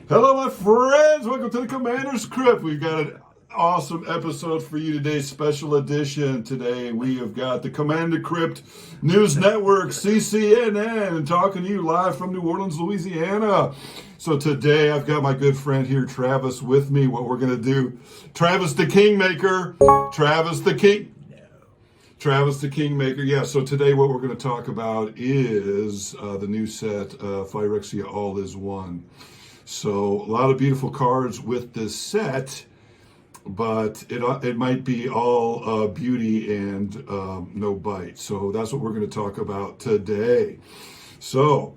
Hello, my friends. Welcome to the Commander's Crypt. We've got an awesome episode for you today, special edition. Today, we have got the Commander Crypt News Network, CCNN, talking to you live from New Orleans, Louisiana. So today, I've got my good friend here, Travis, with me. What we're going to do, Travis the Kingmaker, Travis the Kingmaker. Yeah, so today what we're going to talk about is the new set, Phyrexia All Is One. So a lot of beautiful cards with this set, but it might be all beauty and no bite. So that's what we're going to talk about today. So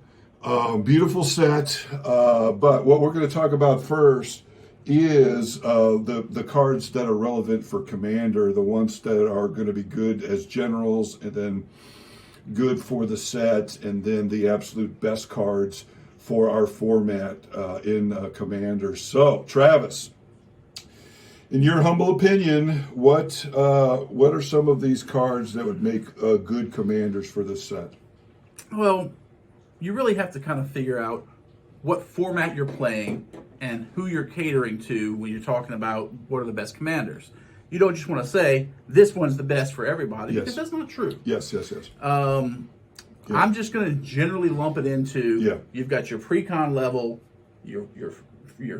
beautiful set, but what we're going to talk about first is the cards that are relevant for Commander, the ones that are going to be good as generals, and then good for the set, and then the absolute best cards for our format in Commander. So, Travis, in your humble opinion, what are some of these cards that would make good Commanders for this set? Well, you really have to kind of figure out what format you're playing and who you're catering to when you're talking about what are the best Commanders. You don't just want to say, this one's the best for everybody, Yes. because that's not true. Yes. Yeah. I'm just going to generally lump it into, you've got your pre-con level, your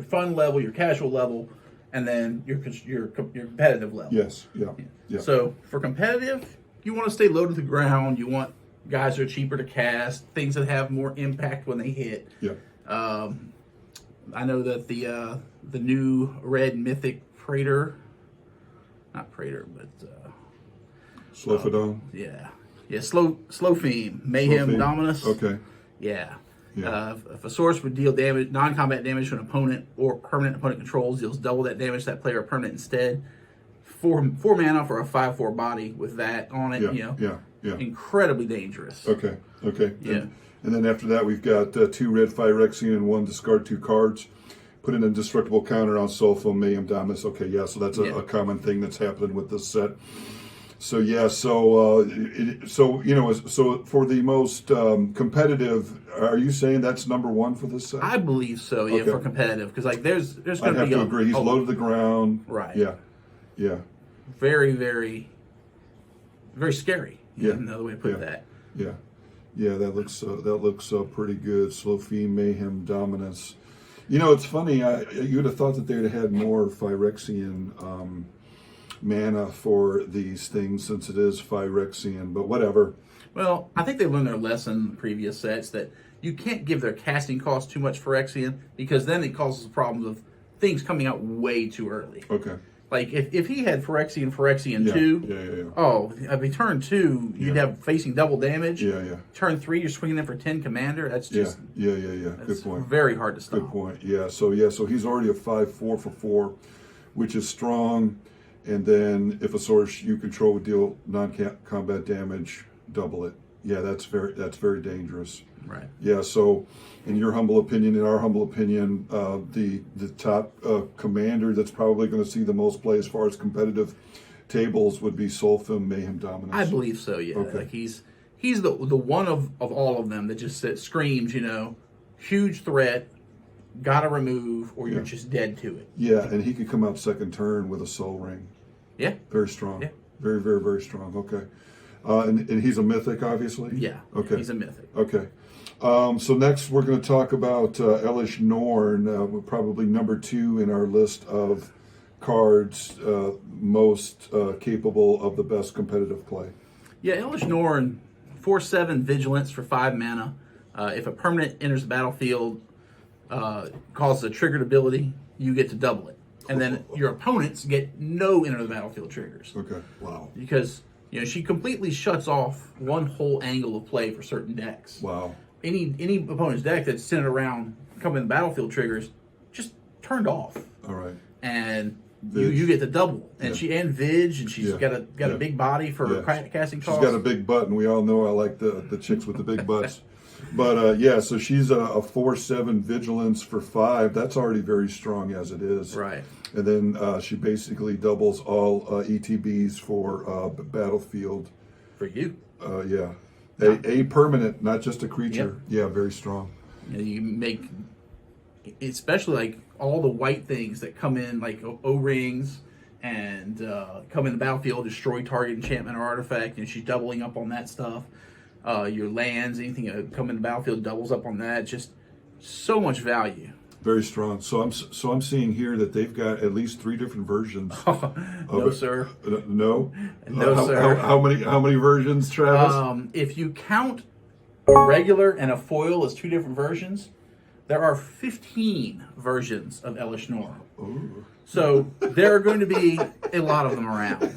fun level, your casual level, and then your competitive level. Yes. Yeah. So for competitive, you want to stay low to the ground. You want guys that are cheaper to cast, things that have more impact when they hit. Yeah. I know that the new red mythic Praetor, not Praetor, but Slophedon. Slow Fiend, Mayhem Dominus. Okay. Yeah. If a source would deal damage, non-combat damage to an opponent or permanent opponent controls, deals double that damage to that player or permanent instead. Four mana for a 5/4 body with that on it. Yeah. Incredibly dangerous. Okay. Yeah. And then after that, we've got 2 red Phyrexian and 1 discard 2 cards. Put in a destructible counter on Sulfur, Mayhem Dominus. Okay, yeah, so that's a common thing that's happening with this set. So so for the most competitive, are you saying that's number 1 for this set? I believe so. Yeah, Okay. for competitive, because like there's going to be. I have to agree. He's low to the ground. Right. Yeah. Very, very, very scary. Yeah. Another way to put that. Yeah. That looks pretty good. Slow Fiend, Mayhem Dominus. It's funny. You'd have thought that they'd have had more Phyrexian mana for these things, since it is Phyrexian, but whatever. Well, I think they learned their lesson in the previous sets that you can't give their casting cost too much Phyrexian, because then it causes problems of things coming out way too early. Okay. Like if he had Phyrexian 2, oh, I mean, turn 2, you'd have facing double damage. Yeah. Turn 3, you're swinging in for 10 commander. That's just Yeah. Good point. Very hard to stop. Good point. Yeah. So he's already a 5/4 for 4, which is strong. And then if a source you control would deal non-combat damage, double it. Yeah, that's very dangerous. Right. Yeah. So, in our humble opinion, the top commander that's probably going to see the most play as far as competitive tables would be Sulfur, Mayhem Dominus. I believe so. Yeah. Okay. Like he's the one of all of them that just screams, huge threat, gotta remove, or you're just dead to it. Yeah, and he could come out second turn with a Soul Ring. Yeah. Very strong. Yeah. Very, very, very strong. Okay. And he's a mythic, obviously? Yeah. Okay. He's a mythic. Okay. So next we're going to talk about Elish Norn, probably number 2 in our list of cards most capable of the best competitive play. Yeah, Elish Norn, 4/7 Vigilance for 5 mana. If a permanent enters the battlefield, causes a triggered ability, you get to double it. And then your opponents get no enter the battlefield triggers. Okay. Wow. Because she completely shuts off one whole angle of play for certain decks. Wow. Any opponent's deck that's centered around coming in the battlefield triggers just turned off. All right. And you get the double. And she's Vig, and she's got a big body for casting costs. She's got a big butt, and we all know I like the chicks with the big butts. But so she's a 4/7 Vigilance for 5. That's already very strong as it is. Right. And then she basically doubles all ETBs for battlefield. For you. Yeah. A permanent, not just a creature. Yep. Yeah, very strong. You make especially like all the white things that come in, like O-rings, and come in the battlefield, destroy target enchantment or artifact, and she's doubling up on that stuff. Your lands, anything that come in the battlefield doubles up on that. Just so much value. Very strong. So I'm seeing here that they've got at least 3 different versions. No, sir. No. No, sir. How many versions, Travis? If you count a regular and a foil as 2 different versions, there are 15 versions of Elish Norn. Ooh. So there are going to be a lot of them around.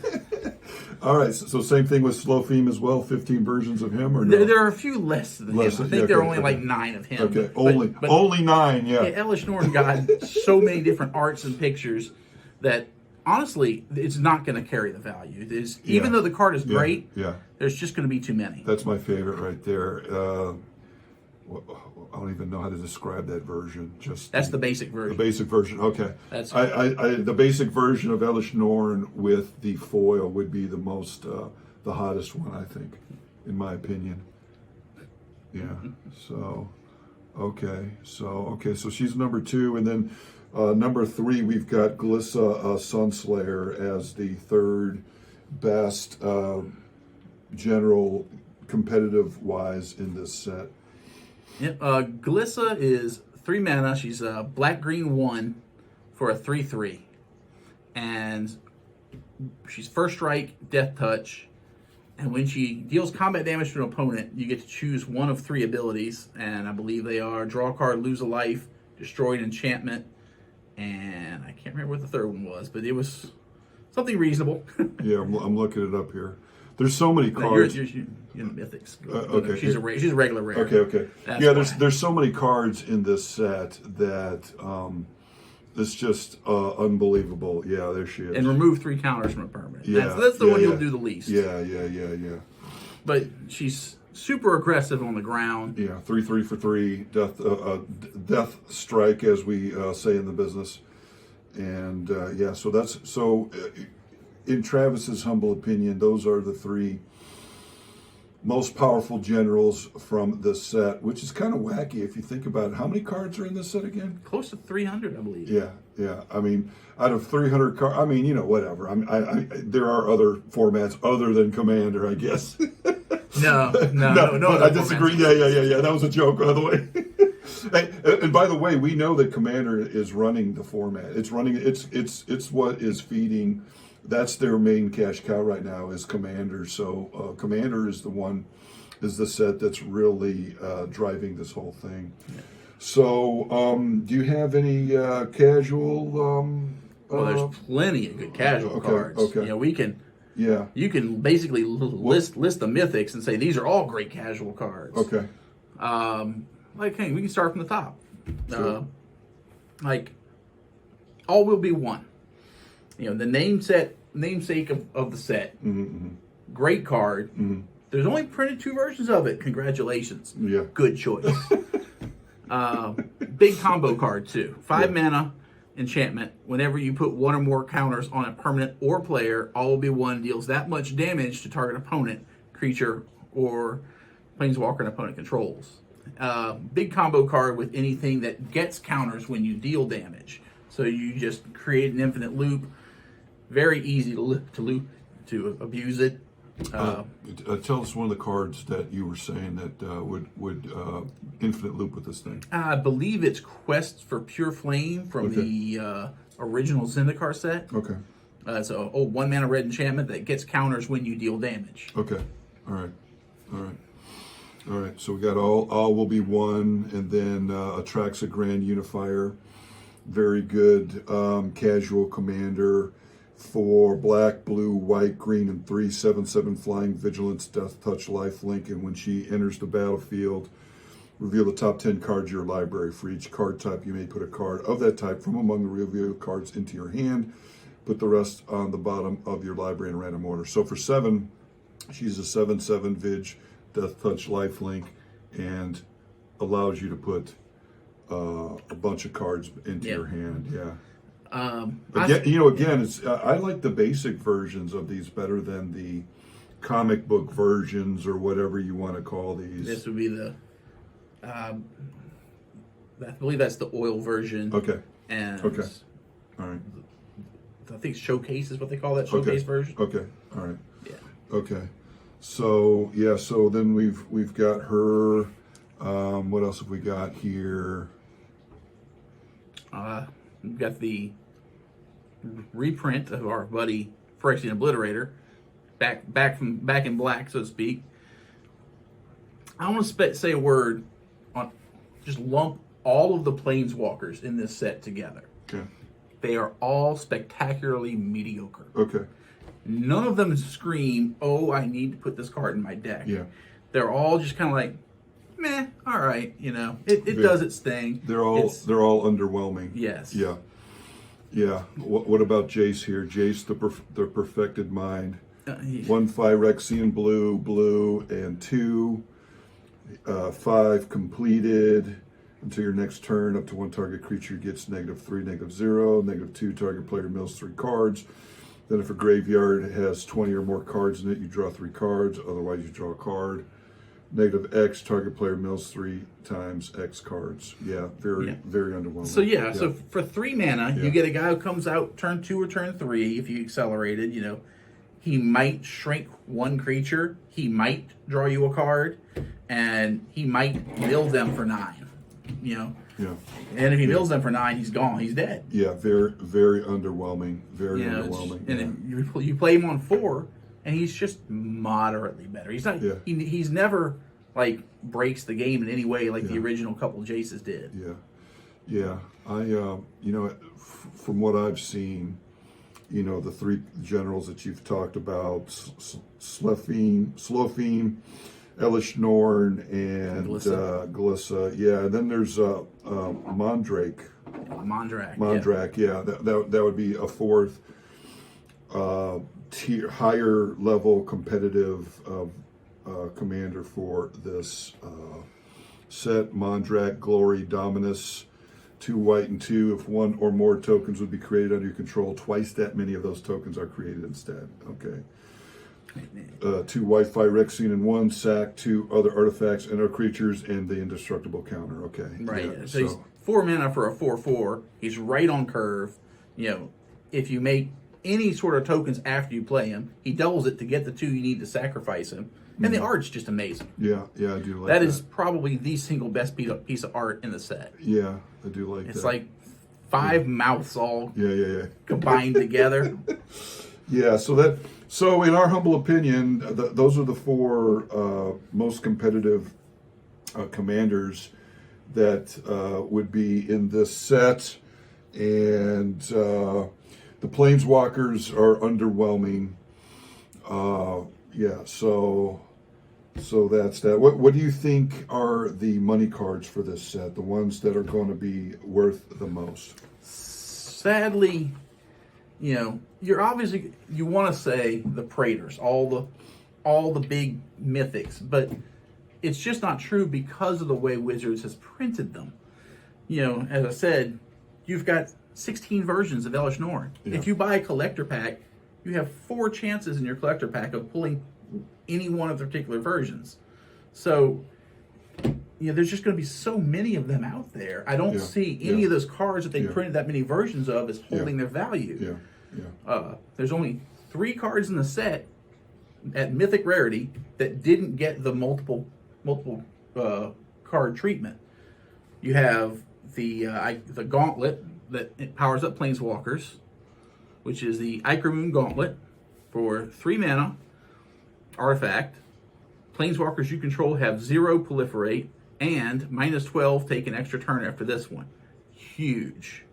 All right. So same thing with Slowtheme as well. 15 versions of him, or no? There are a few less than him. I think there are only like 9 of him. Okay. Only 9. Yeah. Elish Norn got so many different arts and pictures that honestly, it's not going to carry the value. Even though the card is great, there's just going to be too many. That's my favorite right there. I don't even know how to describe that version. That's the basic version. The basic version. Okay. That's the basic version of Elish Norn with the foil would be the most, the hottest one, I think, in my opinion. Yeah. So, okay. So she's number 2, and then number 3 we've got Glissa Sunslayer as the 3rd best general competitive wise in this set. Yep. Glissa is 3 mana. She's a black-green 1 for a 3/3. And she's first strike, death touch. And when she deals combat damage to an opponent, you get to choose one of 3 abilities. And I believe they are draw a card, lose a life, destroy an enchantment. And I can't remember what the third one was, but it was something reasonable. Yeah, I'm looking it up here. There's so many cards. You're in the mythics. Okay. She's a regular rare. Okay. There's so many cards in this set that it's just unbelievable. Yeah, there she is. And remove 3 counters from a permanent. Yeah, that's the one you'll do the least. Yeah. But she's super aggressive on the ground. Yeah, 3/3 for 3, death strike, as we say in the business. And so in Travis's humble opinion, those are the 3 most powerful generals from this set, which is kind of wacky if you think about it. How many cards are in this set again? Close to 300, I believe. Yeah. I mean, out of 300 cards, I mean, whatever. I there are other formats other than Commander, I guess. No. I disagree. Yeah. That was a joke, by the way. And by the way, we know that Commander is running the format. It's running. It's what is feeding. That's their main cash cow right now is Commander. So Commander is the set that's really driving this whole thing. Yeah. So do you have any casual? Well, there's plenty of good casual cards. Okay. We can. Yeah. You can basically list the mythics and say these are all great casual cards. Okay. We can start from the top. Sure. All will be one. The namesake of the set. Mm-hmm. Great card. Mm-hmm. There's only printed 2 versions of it. Congratulations. Yeah. Good choice. Big combo card too. 5 mana enchantment. Whenever you put 1 or more counters on a permanent or player, all will be 1 deals that much damage to target opponent, creature, or planeswalker an opponent controls. Big combo card with anything that gets counters when you deal damage. So you just create an infinite loop. Very easy to abuse it. Tell us one of the cards that you were saying that would infinite loop with this thing. I believe it's Quest for Pure Flame from the original Zendikar set. Okay. It's a 1 mana red enchantment that gets counters when you deal damage. Okay. All right. So we got all will be 1, and then attracts a grand unifier. Very good casual commander for black, blue, white, green, and 3, 7/7 flying, vigilance, death touch, life link, and when she enters the battlefield, reveal the top 10 cards of your library. For each card type, you may put a card of that type from among the revealed cards into your hand. Put the rest on the bottom of your library in random order. So for 7, she's a 7/7 vig, death touch, life link, and allows you to put a bunch of cards into your hand. Yeah. Again, it's I like the basic versions of these better than the comic book versions or whatever you want to call these. This would be the I believe that's the oil version. Okay. And Okay. All right. I think showcase is what they call that, showcase version. Okay. All right. Yeah. Okay. So yeah. So then we've got her. What else have we got here? We've got the reprint of our buddy Phyrexian Obliterator, back in black, so to speak. I want to say a word on just lump all of the Planeswalkers in this set together. Okay. They are all spectacularly mediocre. Okay. None of them scream, "Oh, I need to put this card in my deck." Yeah. They're all just kind of like, meh, all right, it does its thing. They're all underwhelming. Yes. Yeah. Yeah. What about Jace here? Jace, the perfected mind. 1 Phyrexian blue, and 2 5 completed. Until your next turn, up to 1 target creature gets -3, -0, -2 target player mills 3 cards. Then if a graveyard has 20 or more cards in it, you draw 3 cards. Otherwise, you draw a card. -X, target player mills 3 times X cards. Yeah, very underwhelming. So so for 3 mana, you get a guy who comes out turn 2 or turn 3 if you accelerated, he might shrink 1 creature, he might draw you a card, and he might mill them for 9. Yeah. And if he mills them for 9, he's gone. He's dead. Yeah, very underwhelming. Very underwhelming. And you play him on 4, and he's just moderately better. He's not. Yeah. He's never like breaks the game in any way like the original couple Jaces did. Yeah. I from what I've seen, the 3 generals that you've talked about, Slophine, Elish Norn, and Glissa. Yeah, and then there's Mondrake. Mondrak. Yeah, that would be a 4th tier, higher level competitive commander for this set. Mondrak, Glory, Dominus, 2 white and 2. If 1 or more tokens would be created under your control, twice that many of those tokens are created instead. Okay. 2 white Phyrexian and 1 sack, 2 other artifacts and our creatures, and the indestructible counter. Okay. Right. Yeah, So he's 4 mana for a 4/4. He's right on curve. If you make any sort of tokens after you play him, he doubles it to get the 2 you need to sacrifice him. And the art's just amazing. Yeah, I do like that. That is probably the single best piece of art in the set. Yeah, I do like that. It's like 5 mouths all yeah. combined together. Yeah, so in our humble opinion, those are the 4 most competitive commanders that would be in this set, and the Planeswalkers are underwhelming. So that's that. What do you think are the money cards for this set? The ones that are going to be worth the most? Sadly, you're obviously, you want to say the Praetors, all the big mythics, but it's just not true because of the way Wizards has printed them. As I said, you've got 16 versions of Elish Norn. Yeah. If you buy a collector pack, you have 4 chances in your collector pack of pulling any one of the particular versions. So, there's just going to be so many of them out there. I don't see any of those cards that they printed that many versions of as holding their value. There's only 3 cards in the set at mythic rarity that didn't get the multiple card treatment. You have the Gauntlet that powers up Planeswalkers, which is the Ichor Gauntlet for 3 mana artifact. Planeswalkers you control have 0 proliferate and -12 take an extra turn after this one. Huge.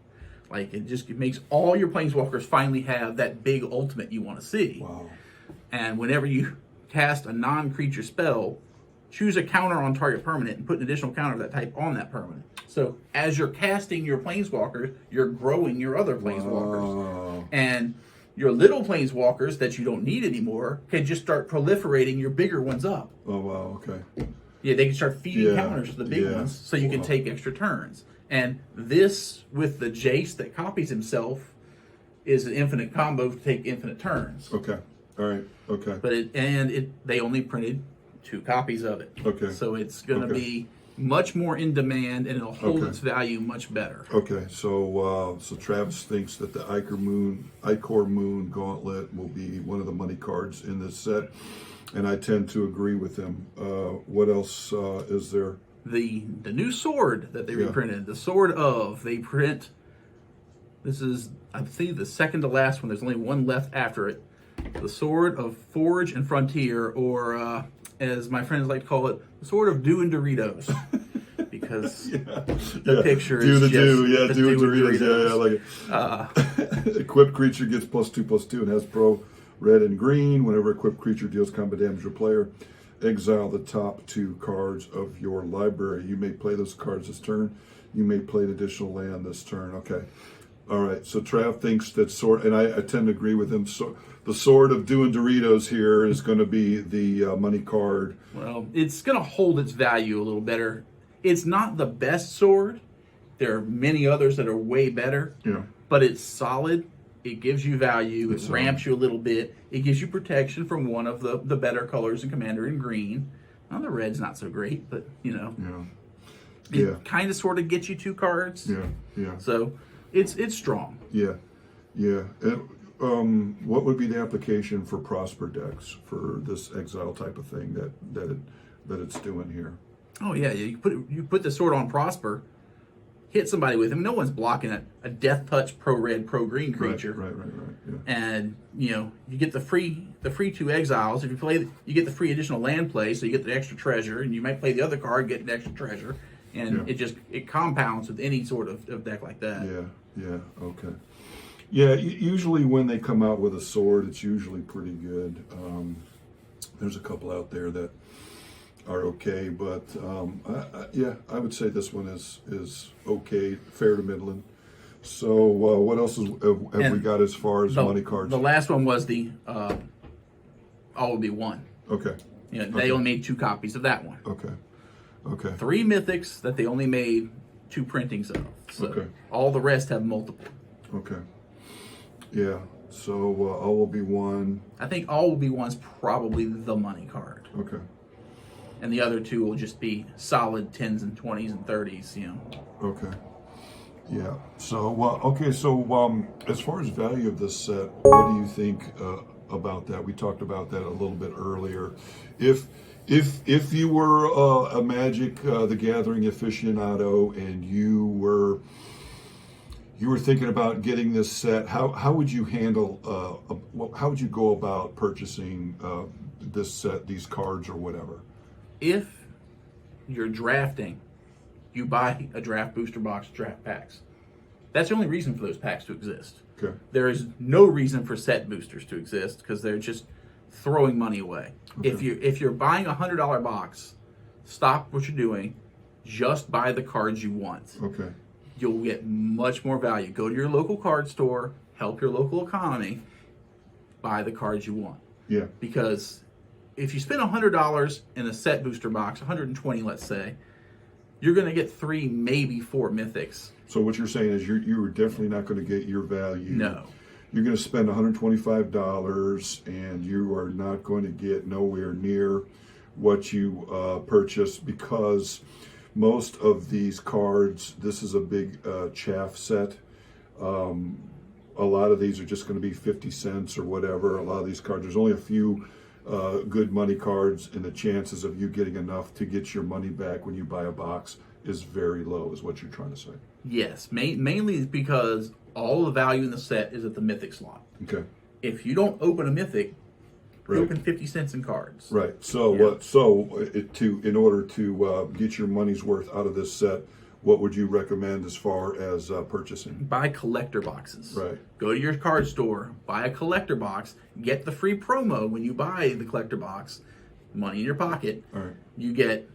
Like, it makes all your Planeswalkers finally have that big ultimate you want to see. Wow. And whenever you cast a non-creature spell, choose a counter on target permanent and put an additional counter of that type on that permanent. So as you're casting your Planeswalkers, you're growing your other Planeswalkers. Wow. And your little Planeswalkers that you don't need anymore can just start proliferating your bigger ones up. Oh, wow, okay. Yeah, they can start feeding counters to the big ones so you can take extra turns. And this, with the Jace that copies himself, is an infinite combo to take infinite turns. Okay, all right, okay. But they only printed 2 copies of it. Okay. So it's going to be much more in demand, and it'll hold Okay. its value much better. Okay, so Travis thinks that the Icor Moon Gauntlet will be one of the money cards in this set, and I tend to agree with him. What else is there? The new sword that they reprinted, the Sword of, they print. This is, I think, the second to last one. There's only one left after it. The Sword of Forge and Frontier, or as my friends like to call it, the Sword of Dew and Doritos. Because the picture is just the Dew and Doritos. Doritos. Yeah, I like it. Equipped creature gets +2/+2 and has pro red and green. Whenever equipped creature deals combat damage to a player, exile the top 2 cards of your library. You may play those cards this turn. You may play an additional land this turn. Okay. All right. So Trav thinks that sword, and I tend to agree with him. So the Sword of Dew and Doritos here is going to be the money card. Well, it's going to hold its value a little better. It's not the best sword. There are many others that are way better. Yeah. But it's solid. It gives you value. It ramps you a little bit. It gives you protection from one of the better colors in Commander in green. Well, the red's not so great, but, you know. Yeah. It kind of sort of gets you 2 cards. Yeah. So it's strong. Yeah. And, what would be the application for Prosper decks for this exile type of thing that it's doing here? Oh yeah, you put the sword on Prosper, hit somebody with him. No one's blocking a Death Touch pro red pro green creature. Right. Yeah. And you get the free 2 exiles. If you play, you get the free additional land play, so you get the extra treasure, and you might play the other card, get an extra treasure, and it compounds with any sort of deck like that. Yeah. Okay. Yeah. Usually when they come out with a sword, it's usually pretty good. There's a couple out there that are okay, but I would say this one is okay, fair to middling. So what else have we got as far as money cards? The last one was the all would be 1. Okay. They only made 2 copies of that one. Okay. 3 mythics that they only made 2 printings of. So all the rest have multiple. Okay. Yeah. So all will be 1. I think all will be 1's probably the money card. Okay. And the other 2 will just be solid 10s and 20s and 30s, Okay. Yeah. So, as far as value of this set, what do you think about that? We talked about that a little bit earlier. If you were a Magic the Gathering aficionado and you were thinking about getting this set, how would you handle? How would you go about purchasing this set, these cards, or whatever? If you're drafting, you buy a draft booster box, draft packs. That's the only reason for those packs to exist. Okay. There is no reason for set boosters to exist because they're just throwing money away. Okay. If you're buying a $100 box, stop what you're doing. Just buy the cards you want. Okay. You'll get much more value. Go to your local card store, help your local economy, buy the cards you want. Yeah. Because if you spend $100 in a set booster box, 120, let's say, you're going to get 3, maybe 4 mythics. So what you're saying is you are definitely not going to get your value. No. You're going to spend $125 and you are not going to get nowhere near what you purchased, because most of these cards, this is a big chaff set. A lot of these are just going to be 50 cents or whatever. A lot of these cards, there's only a few good money cards, and the chances of you getting enough to get your money back when you buy a box is very low, is what you're trying to say. Yes, mainly because all the value in the set is at the mythic slot. Okay. If you don't open a mythic, you Right. open 50 cents in cards. Right. So in order to get your money's worth out of this set, what would you recommend as far as purchasing? Buy collector boxes. Right. Go to your card store, buy a collector box, get the free promo when you buy the collector box, money in your pocket. All right. You get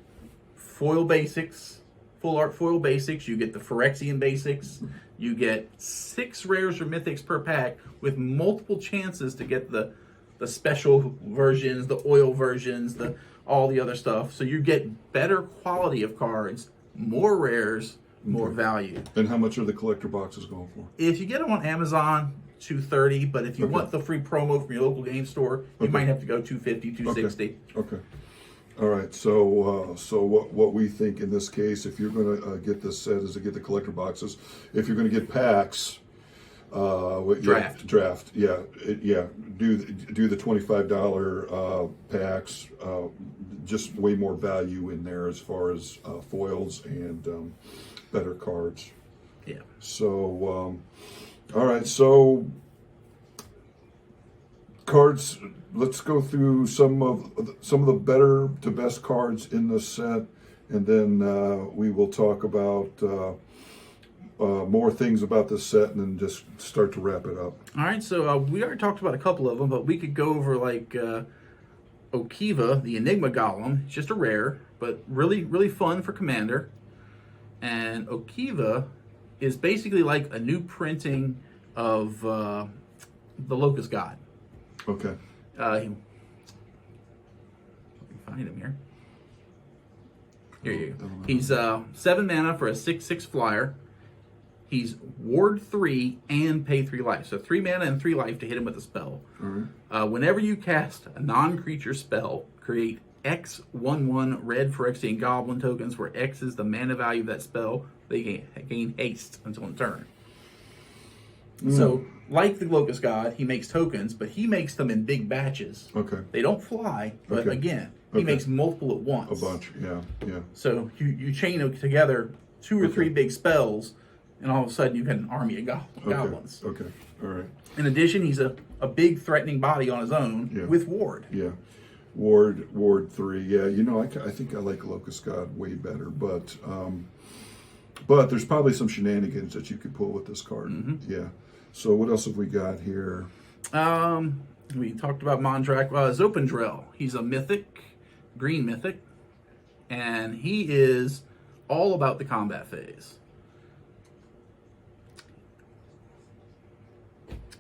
foil basics, full art foil basics, you get the Phyrexian basics, you get 6 rares or mythics per pack with multiple chances to get the special versions, the oil versions, all the other stuff. So you get better quality of cards, more rares, more value. And how much are the collector boxes going for? If you get them on Amazon, $230, but if you want the free promo from your local game store, you might have to go $250, $260. Okay. All right, so what we think in this case, if you're going to get this set, is to get the collector boxes. If you're going to get packs, draft, yeah, do the $25 packs. Just way more value in there as far as foils and better cards. Yeah. So, all right, so cards. Let's go through some of the better to best cards in this set, and then we will talk about more things about this set, and then just start to wrap it up. All right, so we already talked about a couple of them, but we could go over like Okiva, the Enigma Golem. It's just a rare, but really fun for Commander. And Okiva is basically like a new printing of the Locust God. Okay. Let me find him here. Here you go. He's 7 mana for a 6/6 flyer. He's ward 3 and pay 3 life. So 3 mana and 3 life to hit him with a spell. Mm-hmm. Whenever you cast a non-creature spell, create X 1/1 red Phyrexian Goblin tokens, where X is the mana value of that spell. They gain haste until end turn. So, like the Locust God, he makes tokens, but he makes them in big batches. Okay. They don't fly, but again, he makes multiple at once. A bunch, yeah. So you chain them together, 2 or 3 big spells, and all of a sudden you've got an army of goblins. Okay, all right. In addition, he's a big threatening body on his own with ward. Yeah. Ward 3. Yeah, you know, I think I like Locust God way better, but there's probably some shenanigans that you could pull with this card. Mm-hmm. Yeah. So what else have we got here? We talked about Mondrak. Zopandrel. He's a mythic, green mythic, and he is all about the combat phase.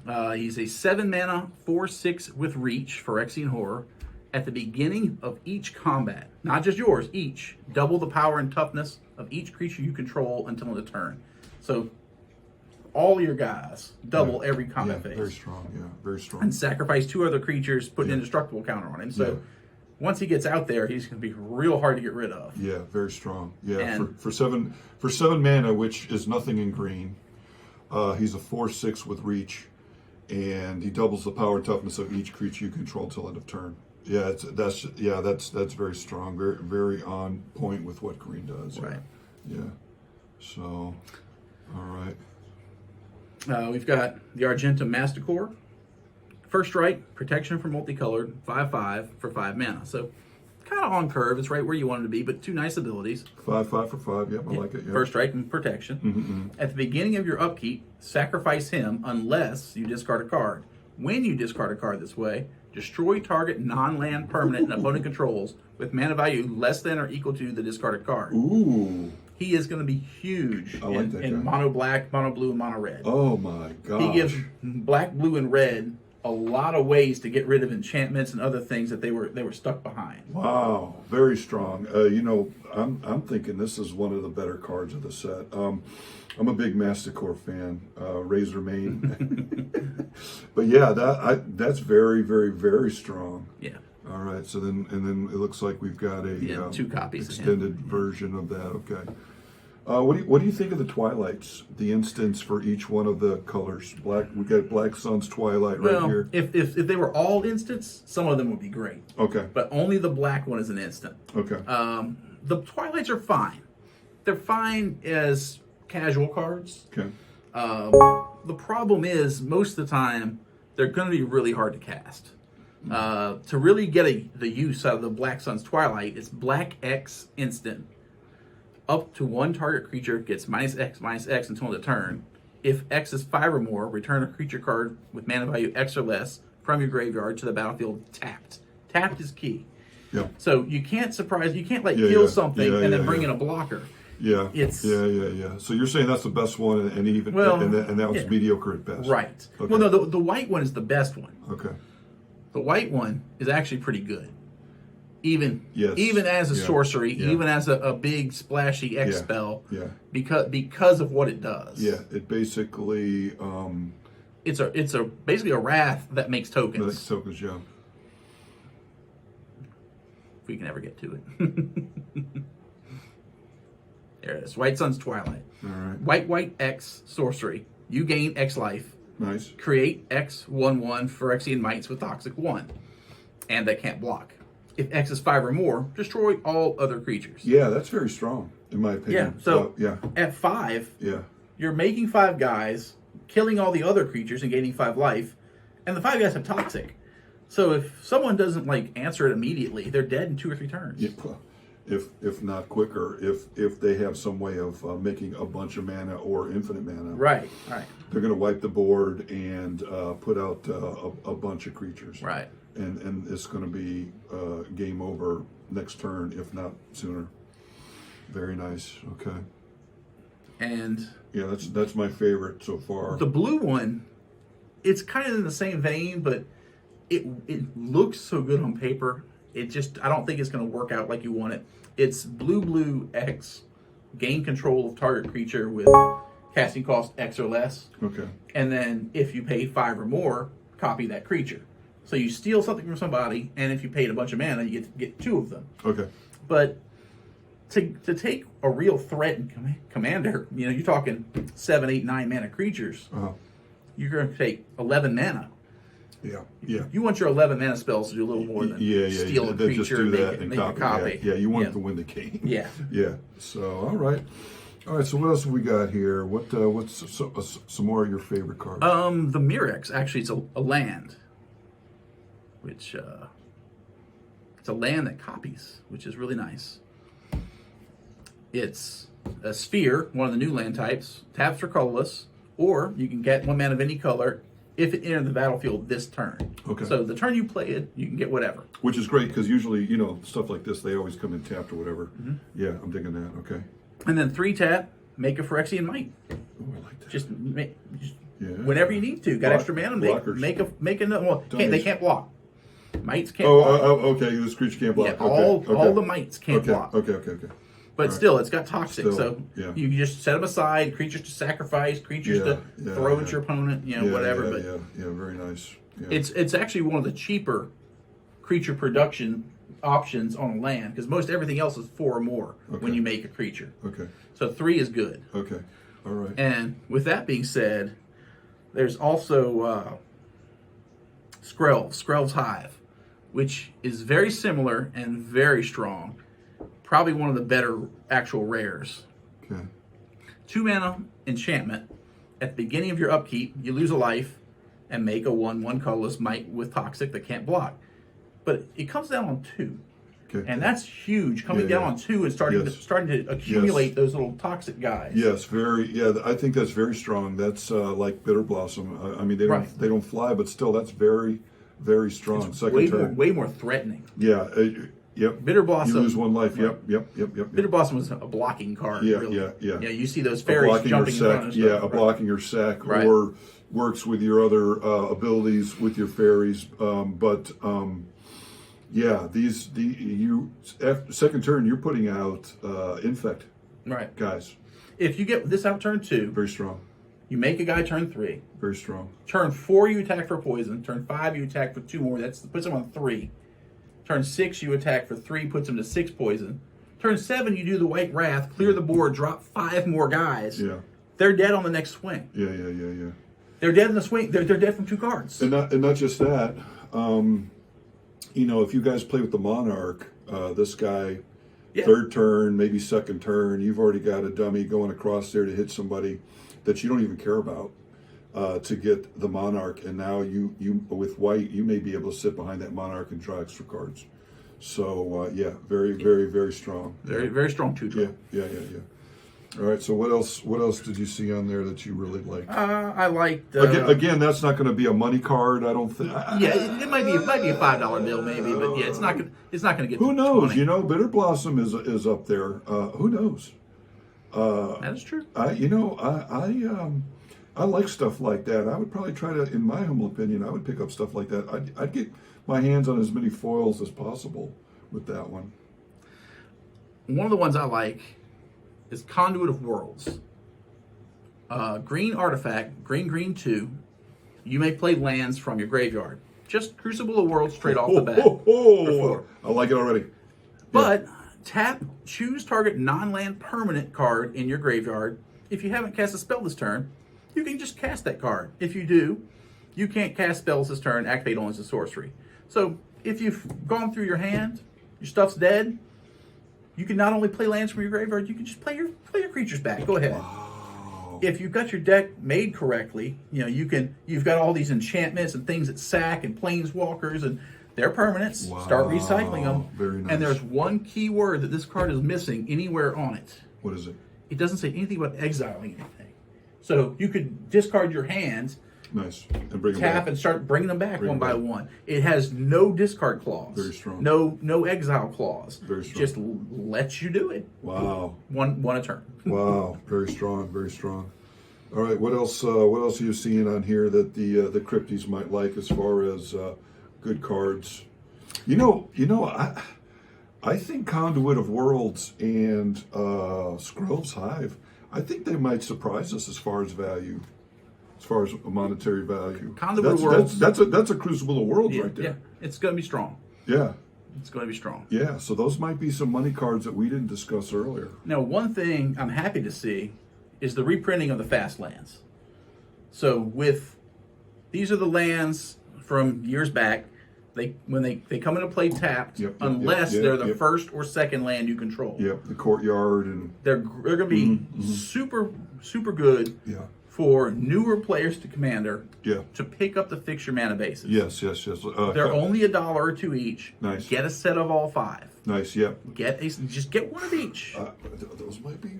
He's a 7 mana, 4/6 with reach for Phyrexian Horror. At the beginning of each combat, not just yours, each, double the power and toughness of each creature you control until end of turn. So all your guys double every combat phase. Very strong, very strong. And sacrifice 2 other creatures, put an indestructible counter on him. So once he gets out there, he's going to be real hard to get rid of. Yeah, very strong. Yeah, And for 7 mana, which is nothing in green. He's a 4/6 with reach, and he doubles the power and toughness of each creature you control till end of turn. Yeah, that's very strong. Very on point with what green does. Right. Yeah. So, all right. We've got the Argentum Masticore. First strike, protection for multicolored, 5/5 for 5 mana. So kind of on curve. It's right where you want it to be, but 2 nice abilities. 5/5 for 5. Yep, I like it. Yep. First strike and protection. Mm-hmm. At the beginning of your upkeep, sacrifice him unless you discard a card. When you discard a card this way, destroy target non-land permanent and opponent controls with mana value less than or equal to the discarded card. Ooh. He is going to be huge in mono black, mono blue, and mono red. Oh my gosh. He gives black, blue, and red a lot of ways to get rid of enchantments and other things that they were stuck behind. Wow, very strong. You know, I'm thinking this is one of the better cards of the set. I'm a big Masticore fan, Razor Mane. But yeah, that's very, very, very strong. Yeah. All right, so then it looks like we've got a 2 copies extended version of that. Okay. What do you think of the Twilights? The instants for each one of the colors. Black. We got Black Sun's Twilight right here. If they were all instants, some of them would be great. Okay. But only the black one is an instant. Okay. The Twilights are fine. They're fine as casual cards. Okay. The problem is most of the time they're going to be really hard to cast. To really get the use out of the Black Sun's Twilight, it's black X instant. Up to 1 target creature gets -X until the turn. If X is 5 or more, return a creature card with mana value X or less from your graveyard to the battlefield tapped. Tapped is key. Yeah. So you can't kill something and then bring in a blocker. Yeah. It's yeah. So you're saying that's the best one, and even and that was mediocre at best. Right. Okay. Well, no, the white one is the best one. Okay. The white one is actually pretty good. Even as a sorcery, Yeah. even as a big splashy X spell, Yeah. because of what it does. Yeah. It basically It's basically a wrath that makes tokens. tokens. Yeah. if we can ever get to it. There it is. White Sun's Twilight. All right. White X sorcery. You gain X life. Nice. Create X 1/1 Phyrexian Mites with Toxic 1. And they can't block. If X is 5 or more, destroy all other creatures. Yeah, that's very strong, in my opinion. Yeah, so yeah. At 5, Yeah. you're making 5 guys, killing all the other creatures and gaining 5 life, and the 5 guys have Toxic. So if someone doesn't answer it immediately, they're dead in 2 or 3 turns. Yeah, if not quicker, if they have some way of making a bunch of mana or infinite mana, Right. they're going to wipe the board and put out a bunch of creatures. Right. And it's going to be game over next turn, if not sooner. Very nice. Okay. And yeah, that's my favorite so far. The blue one, it's kind of in the same vein, but it looks so good on paper. I don't think it's going to work out like you want it. It's blue X, gain control of target creature with casting cost X or less. Okay. And then if you pay 5 or more, copy that creature. So you steal something from somebody, and if you paid a bunch of mana, you get 2 of them. Okay. But to take a real threat in Commander, you're talking 7, 8, 9 mana creatures. You're going to take 11 mana. Yeah. You want your 11 mana spells to do a little more than steal a creature just do that and make a copy. Yeah, you want it to win the game. Yeah. Yeah. So all right. So what else have we got here? What's some more of your favorite cards? The Mirex, actually, it's a land, which it's a land that copies, which is really nice. It's a sphere, one of the new land types. Taps for colorless, or you can get 1 mana of any color if it entered the battlefield this turn. Okay. So the turn you play it, you can get whatever. Which is great, because usually, stuff like this, they always come in tapped or whatever. Mm-hmm. Yeah, I'm digging that. Okay. And then 3 tap, make a Phyrexian Mite. Oh, I like that. Just yeah. whenever you need to. Got extra mana, make another. Well, they can't block. Mites can't block. Okay. This creature can't block. Yeah, okay. all the mites can't block. Okay. But still, it's got toxic, Still, yeah. you just set them aside. Creatures to sacrifice, creatures to throw at your opponent, whatever. Yeah, very nice. Yeah. It's actually one of the cheaper creature production options on land, because most everything else is 4 or more when you make a creature. Okay. So 3 is good. Okay. All right. And with that being said, there's also Skrelv's Hive, which is very similar and very strong. Probably one of the better actual rares. Okay. 2 mana enchantment. At the beginning of your upkeep, you lose a life and make a 1/1 colorless Mite with toxic that can't block. But it comes down on 2. Okay. And that's huge. Coming down on 2 and starting to accumulate those little toxic guys. Yes, I think that's very strong. That's like Bitter Blossom. I mean, they don't fly, but still, that's very, very strong. It's Second turn. way more threatening. Yeah. Yep. Bitter Blossom. You lose 1 life. Yep. Bitter Blossom was a blocking card. Yeah, really. yeah. Yeah, you see those fairies jumping in front of stuff. Yeah, a blocking your sack, or works with your other abilities with your fairies. After second turn, you're putting out infect. Right. Guys. If you get this out turn 2, very strong. You make a guy turn 3. Very strong. Turn 4, you attack for poison. Turn 5, you attack for 2 more. That puts him on 3. Turn 6, you attack for 3, puts him to 6 poison. Turn 7, you do the White Wrath, clear the board, drop 5 more guys. Yeah. They're dead on the next swing. Yeah. They're dead in the swing. They're dead from 2 cards. And not just that. If you guys play with the Monarch, this guy, third turn, maybe second turn, you've already got a dummy going across there to hit somebody that you don't even care about. To get the Monarch, and now you with white, you may be able to sit behind that Monarch and draw extra cards. So very, very, very strong. Very, very strong 2-drop. Yeah. All right. So what else did you see on there that you really liked? I liked. Again, that's not going to be a money card. I don't think. It might be a $5 bill maybe, but it's not going to get. Who knows? 20. Bitter Blossom is up there. Who knows? That is true. I like stuff like that. I would probably try to, in my humble opinion, I would pick up stuff like that. I'd get my hands on as many foils as possible with that one. One of the ones I like is Conduit of Worlds. Green artifact, green 2. You may play lands from your graveyard. Just Crucible of Worlds straight off the bat. I like it already. But tap, choose target non-land permanent card in your graveyard. If you haven't cast a spell this turn, you can just cast that card. If you do, you can't cast spells this turn, activate only as a sorcery. So if you've gone through your hand, your stuff's dead, you can not only play lands from your graveyard, you can just play your creatures back. Go ahead. Wow. If you've got your deck made correctly, you've got all these enchantments and things that sack and planeswalkers and they're permanents. Wow. Start recycling them. Very nice. And there's one key word that this card is missing anywhere on it. What is it? It doesn't say anything about exiling anything. So you could discard your hand, Nice. And bring them tap, back. and start bringing them back Bring one them by back. one. It has no discard clause. Very strong. No exile clause. Very strong. Just lets you do it. Wow. One a turn. Wow. Very strong. Very strong. All right. What else? What else are you seeing on here that the crypties might like as far as good cards? I think Conduit of Worlds and Skrell's Hive, I think they might surprise us as far as value, as far as monetary value. Conduit of Worlds. That's a Crucible of Worlds right there. Yeah, it's going to be strong. Yeah. It's going to be strong. Yeah. So those might be some money cards that we didn't discuss earlier. Now, one thing I'm happy to see is the reprinting of the fast lands. So these are the lands from years back. When they come into play tapped, unless they're the first or second land you control. Yep, the courtyard and they're going to be super good for newer players to Commander to pick up the fixture mana bases. Yes. They're only $1 or $2 each. Nice. Get a set of all 5. Nice. Yep. Just get one of each. Those might be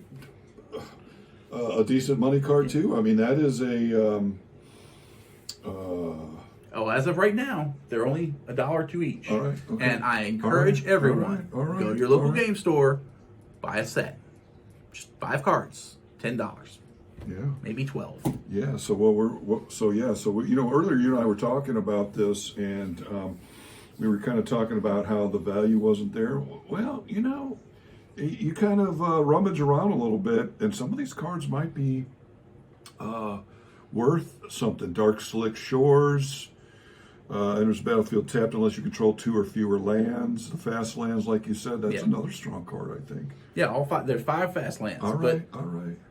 a decent money card too. I mean, that is a. As of right now, they're only $1 or $2 each. All right. Okay. And I encourage everyone, all right, go to your local game store, buy a set. Just 5 cards, $10. Yeah. Maybe 12. Yeah. So earlier you and I were talking about this, and we were kind of talking about how the value wasn't there. Well, you kind of rummage around a little bit, and some of these cards might be worth something. Dark Slick Shores. Enters the battlefield tapped unless you control 2 or fewer lands. The fast lands, like you said, that's another strong card, I think. Yeah, all 5. There's 5 fast lands. All right.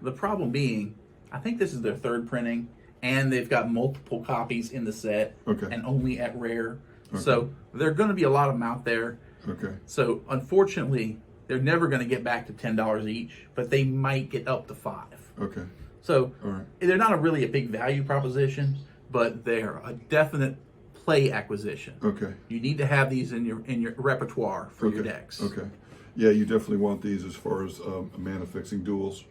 The problem being, I think this is their 3rd printing, and they've got multiple copies in the set, and only at rare. Okay. So there are going to be a lot of them out there. Okay. So unfortunately, they're never going to get back to $10 each, but they might get up to 5. Okay. So they're not really a big value proposition, but they're a definite play acquisition. Okay. You need to have these in your repertoire for your decks. Okay. Yeah, you definitely want these as far as mana fixing duels.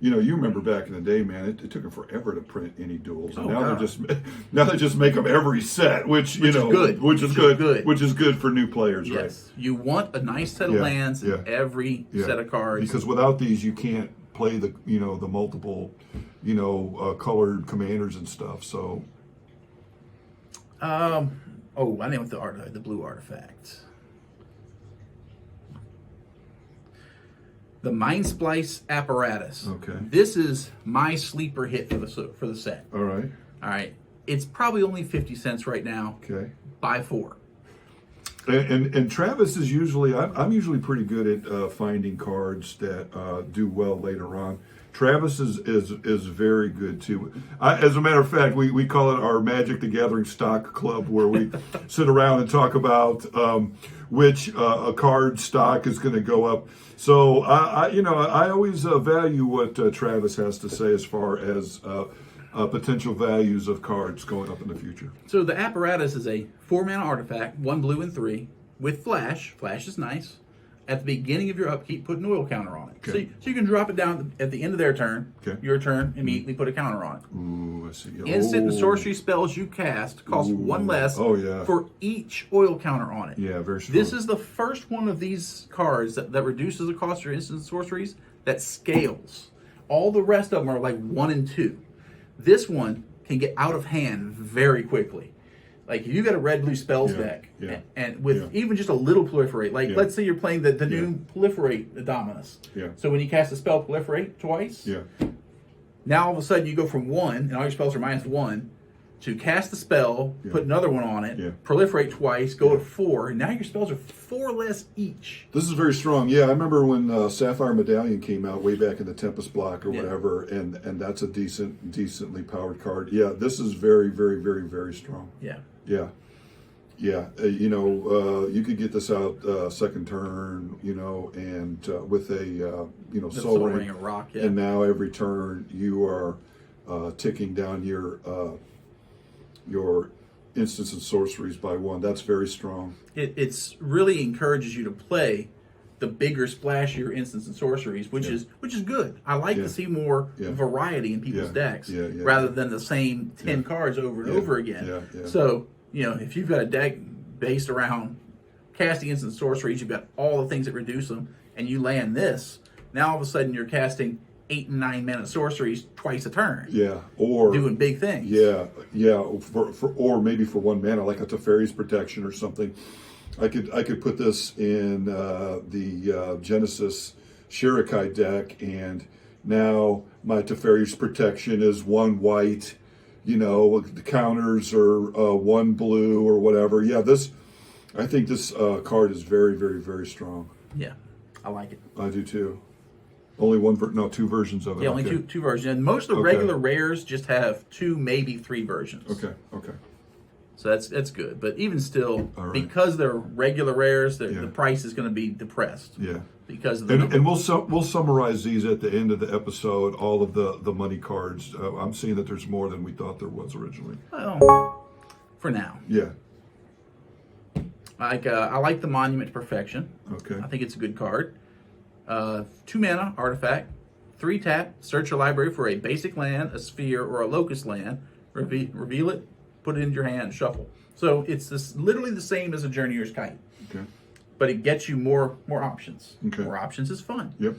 You remember back in the day, man, it took them forever to print any duels. And now they just make them every set, which is good for new players, right? Yes. You want a nice set of lands in every set of cards. Because without these you can't play the multiple colored commanders and stuff. So I know the blue artifact. The Mind Splice Apparatus. Okay. This is my sleeper hit for the set. All right. It's probably only 50 cents right now. Okay. Buy 4. And Travis is usually, I'm usually pretty good at finding cards that do well later on. Travis is very good too. As a matter of fact, we call it our Magic the Gathering stock club, where we sit around and talk about which a card stock is going to go up. So I always value what Travis has to say as far as potential values of cards going up in the future. So the Apparatus is a 4-mana artifact, 1 blue and 3, with flash. Flash is nice. At the beginning of your upkeep, put an oil counter on it. Okay. So you can drop it down at the end of their turn. Okay. Your turn, immediately put a counter on it. Ooh, I see. Instant and sorcery spells you cast cost 1 less for each oil counter on it. Yeah, very strong. This is the first one of these cards that reduces the cost of your instant sorceries that scales. All the rest of them are like 1 and 2. This one can get out of hand very quickly. Like if you got a red-blue spells deck, and with even just a little proliferate, let's say you're playing the new proliferate Dominus. Yeah. So when you cast a spell proliferate twice, now all of a sudden you go from 1, and all your spells are -1, to cast the spell, put another one on it, proliferate twice, go to 4, and now your spells are 4 less each. This is very strong. Yeah, I remember when Sapphire Medallion came out way back in the Tempest block or whatever, and that's a decently powered card. Yeah, this is very, very, very, very strong. Yeah. Yeah. Yeah, you could get this out second turn, and with a, Soul Ring of Rock, and now every turn you are ticking down your instants and sorceries by 1. That's very strong. It's really encourages you to play the bigger, splashier instants and sorceries, which is good. I like to see more variety in people's decks rather than the same 10 cards over and over again. So, if you've got a deck based around casting instant sorceries, you've got all the things that reduce them, and you land this, now all of a sudden you're casting 8 and 9 mana sorceries twice a turn. Yeah, or doing big things. Yeah. Or maybe for 1 mana, like a Teferi's Protection or something. I could put this in the Genesis Shirikai deck, and now my Teferi's Protection is 1 white. The counters are 1 blue or whatever. Yeah, I think this card is very, very, very strong. Yeah, I like it. I do too. Only 2 versions of it. Yeah, only two versions. And most of the regular rares just have 2, maybe 3 versions. Okay. So that's good. But even still, because they're regular rares, the price is going to be depressed. Yeah. Because of the and we'll summarize these at the end of the episode, all of the money cards. I'm seeing that there's more than we thought there was originally. Well, for now. Yeah. I like the Monument to Perfection. Okay. I think it's a good card. 2 mana artifact, 3 tap. Search your library for a basic land, a sphere, or a locust land. Reveal it, put it into your hand, shuffle. So it's literally the same as a Journeyer's Kite. Okay. But it gets you more options. Okay. More options is fun. Yep.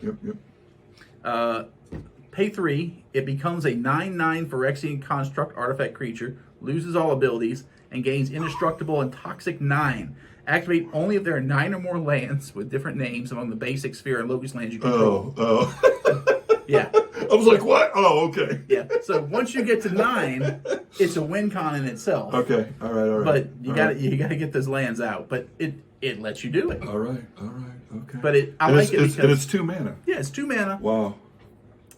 Pay 3. It becomes a 9/9 Phyrexian construct artifact creature, loses all abilities, and gains indestructible and toxic 9. Activate only if there are 9 or more lands with different names among the basic sphere and locust lands you control. Yeah. I was like, what? Oh, okay. Yeah. So once you get to 9, it's a win con in itself. Okay. All right. But you got to get those lands out. But it lets you do it. All right. Okay. But I like it because it's 2 mana. Yeah, it's 2 mana. Wow.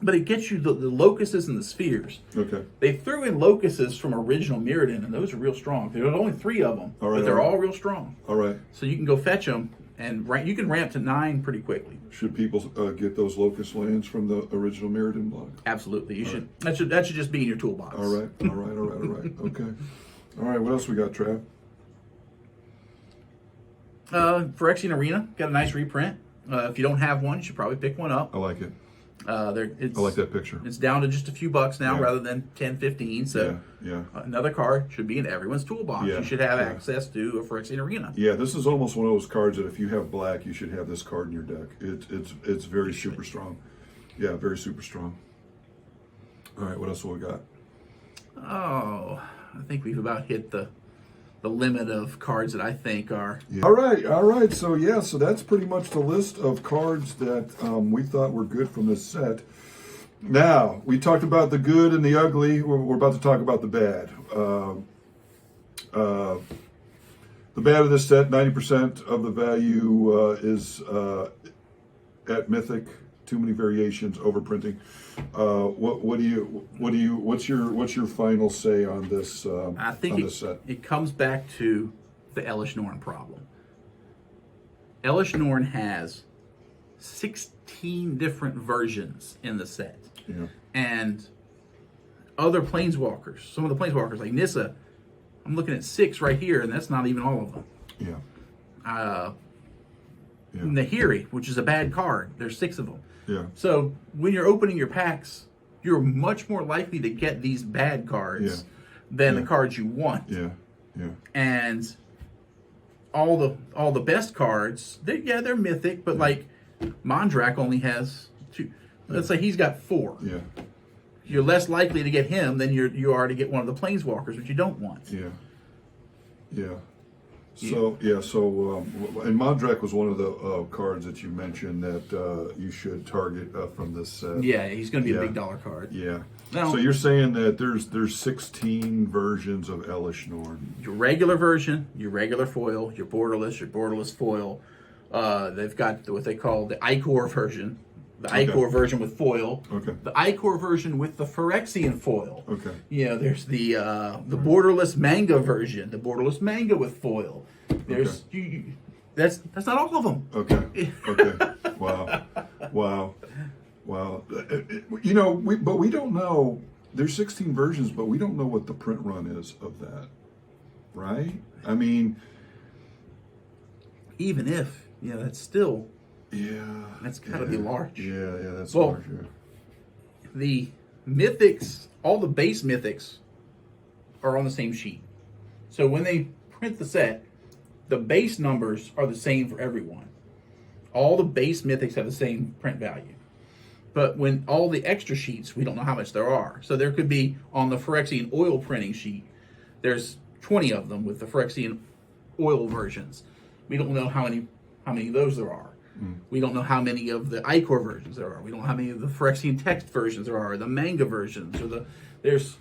But it gets you the locusts and the spheres. Okay. They threw in locusts from original Mirrodin, and those are real strong. There's only 3 of them, but they're all real strong. All right. So you can go fetch them, and you can ramp to 9 pretty quickly. Should people get those locust lands from the original Mirrodin block? Absolutely, you should. Right. That should just be in your toolbox. All right. Okay. All right. What else we got, Trav? Phyrexian Arena got a nice reprint. If you don't have one, you should probably pick one up. I like it. I like that picture. It's down to just a few bucks now rather than 10, 15. So another card should be in everyone's toolbox. You should have access to a Phyrexian Arena. Yeah, this is almost one of those cards that if you have black, you should have this card in your deck. It's very super strong. Yeah, very super strong. All right, what else we got? Oh, I think we've about hit the limit of cards that I think are. Yeah. All right. So that's pretty much the list of cards that we thought were good from this set. Now, we talked about the good and the ugly. We're about to talk about the bad. The bad of this set, 90% of the value is at Mythic. Too many variations, overprinting. What's your final say on this? I think set? It comes back to the Elish Norn problem. Elish Norn has 16 different versions in the set, and other planeswalkers. Some of the planeswalkers, like Nissa, I'm looking at 6 right here, and that's not even all of them. Nahiri, which is a bad card, there's 6 of them. So when you're opening your packs, you're much more likely to get these bad cards than the cards you want. And all the best cards, they're mythic, but like Mondrak only has 2. Let's say he's got 4. You're less likely to get him than you are to get one of the planeswalkers, which you don't want. So yeah, so and Mondrak was one of the cards that you mentioned that you should target from this set. Yeah, he's going to be a Yeah. big dollar card. Yeah. Now, So you're saying that there's 16 versions of Elish Norn. your regular version, your regular foil, your borderless foil. They've got what they call the Icor version, the Okay. Icor version with foil, Okay. the Icor version with the Phyrexian foil. Okay. You know, there's the borderless manga version, the borderless manga with foil. There's that's not all of them. Okay. Okay. Wow. Wow. Wow. You know, we don't know. There's 16 versions, but we don't know what the print run is of that, right? I mean, Even if, you know, that's still, yeah, that's gotta be large. Yeah, yeah, that's Well, large. Yeah. The mythics, all the base mythics are on the same sheet. So when they print the set, the base numbers are the same for everyone. All the base mythics have the same print value. But when all the extra sheets, we don't know how much there are. So there could be, on the Phyrexian oil printing sheet, there's 20 of them with the Phyrexian oil versions. We don't know how many of those there are. We don't know how many of the Icor versions there are. We don't know how many of the Phyrexian text versions there are, the manga versions, or there's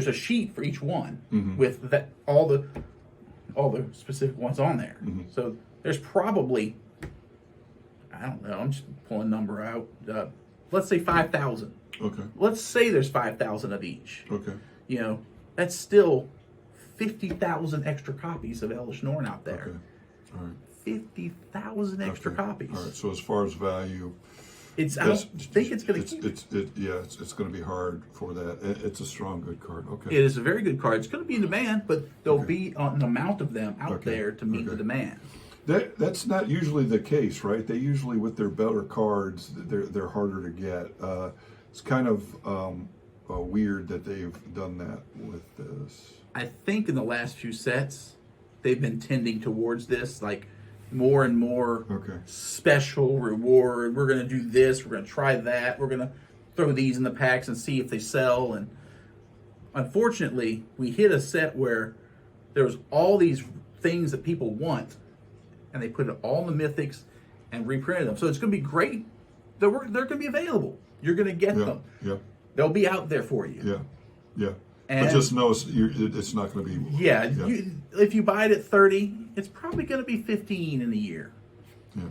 a sheet for each one with that all the specific ones on there. So there's probably, I don't know, I'm just pulling a number out. Let's say 5,000. Okay. Let's say there's 5,000 of each. Okay. You know, that's still 50,000 extra copies of Elish Norn out there. Okay. All right. 50,000 extra Okay. copies. All right. So as far as value, I don't think it's going to. it's going to be hard for that. It's a strong, good card. Okay. It is a very good card. It's going to be in demand, but there'll be an amount of them out Okay. there to meet Okay. the demand. That's not usually the case, right? They usually, with their better cards, they're harder to get. It's kind of weird that they've done that with this. I think in the last few sets, they've been tending towards this, like more and more Okay. special reward. We're going to do this. We're going to try that. We're going to throw these in the packs and see if they sell. And unfortunately, we hit a set where there's all these things that people want, and they put it all in the mythics and reprinted them. So it's going to be great. They're going to be available. You're going to get Yeah. them. Yeah. They'll be out there for you. Yeah. Yeah. And but just know it's not going to be. yeah, if you buy it at 30, it's probably going to be 15 in a year. Yeah.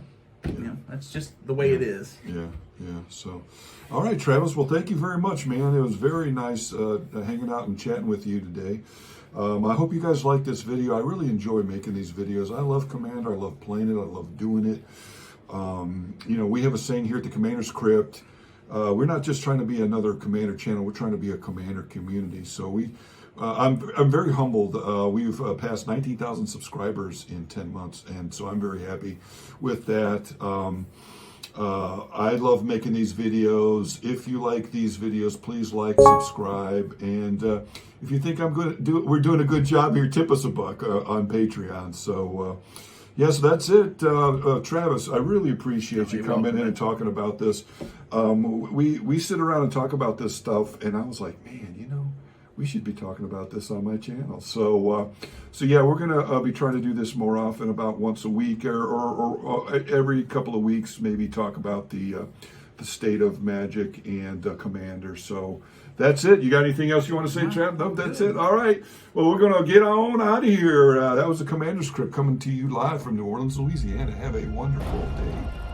You know, that's just the way it is. Yeah, yeah. So, all right, Travis. Well, thank you very much, man. It was very nice hanging out and chatting with you today. I hope you guys like this video. I really enjoy making these videos. I love Commander. I love playing it. I love doing it. You know, we have a saying here at the Commander's Crypt. We're not just trying to be another Commander channel. We're trying to be a Commander community. So I'm very humbled. We've passed 19,000 subscribers in 10 months, and so I'm very happy with that. I love making these videos. If you like these videos, please like, subscribe, and if you think we're doing a good job here, tip us a buck on Patreon. So. Yes, that's it, Travis. I really appreciate you coming in and talking about this. We sit around and talk about this stuff, and I was like, man, you know, we should be talking about this on my channel. So yeah, we're gonna be trying to do this more often, about once a week or every couple of weeks, maybe talk about the state of Magic and Commander. So. That's it. You got anything else you want to say, Trav? No, that's it. All right. Well, we're going to get on out of here. That was the Commander's Crypt coming to you live from New Orleans, Louisiana. Have a wonderful day.